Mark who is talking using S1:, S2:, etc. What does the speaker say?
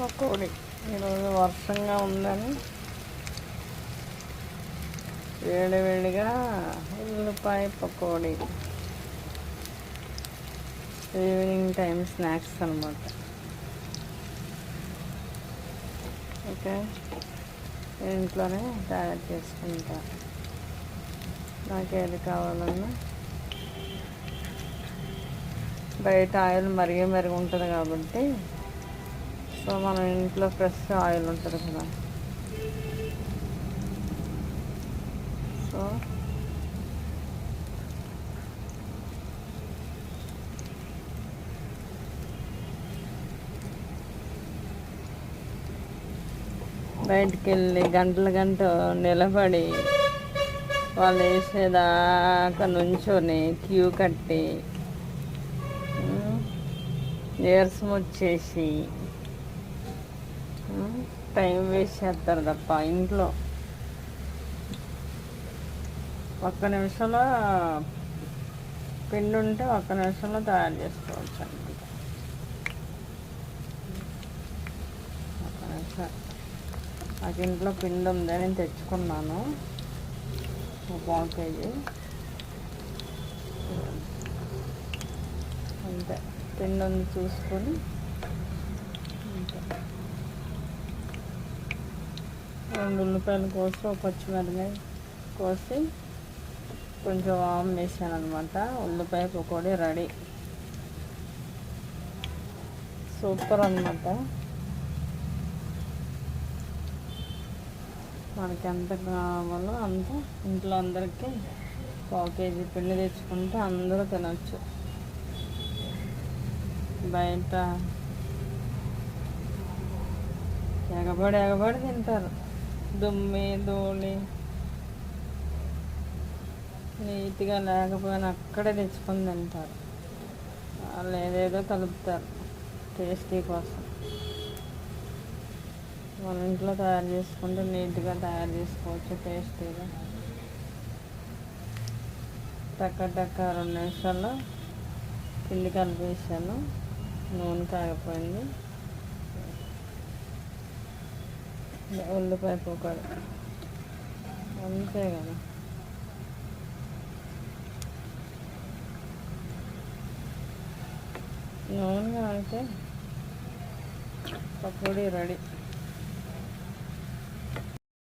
S1: పకోడీ ఈరోజు వర్షంగా ఉందని వేడివేడిగా ఉల్లిపాయ పకోడీ ఈవినింగ్ టైం స్నాక్స్ అనమాట. ఓకే, ఇంట్లోనే తయారు చేసుకుంటా. నాకు ఏది కావాలన్నా బయట ఆయిల్ మరిగి ఉంటుంది కాబట్టి, సో మనం ఇంట్లో ఫ్రెష్ ఆయిల్ ఉంటుంది కదా, సో బయటికి వెళ్ళి గంట నిలబడి వాళ్ళు వేసేదాకా నుంచొని క్యూ కట్టి నీరసం వచ్చేసి టైం వేస్ట్ చేస్తారు తప్ప ఇంట్లో ఒక్క నిమిషంలో పిండి ఉంటే ఒక్క నిమిషంలో తయారు చేసుకోవచ్చు అన్నమాట. ఒక్క నిమిషం. నాకు ఇంట్లో పిండి ఉంది, నేను తెచ్చుకున్నాను 1 కేజీ. అంతే, పిండి ఉంది చూసుకొని అంతే. 2 ఉల్లిపాయలు కోసి ఒక పచ్చిమిరపకాయ కోసి కొంచెం ఆమ్ వేసాను అనమాట. ఉల్లిపాయ పకోడీ రెడీ. సూపర్ అనమాట. మనకి ఎంత కావాలో అంత ఇంట్లో అందరికీ 1 కేజీ పిండి తెచ్చుకుంటే అందరూ తినచ్చు. బయట ఎగబడి తింటారు. దుమ్మి ధూళి నీట్గా లేకపోయినా అక్కడే తెచ్చుకొని తింటారు. వాళ్ళు ఏదేదో కలుపుతారు టేస్టీ కోసం. మన ఇంట్లో తయారు చేసుకుంటే నీట్గా తయారు చేసుకోవచ్చు, టేస్టీగా. టక్క 2 నిమిషాల్లో పిండి కలిపేసాను. నూనె కాగిపోయింది. ఉల్లిపాయ పకోడీ అంతే కదా. నూనె కాగితే పకోడీ రెడీ.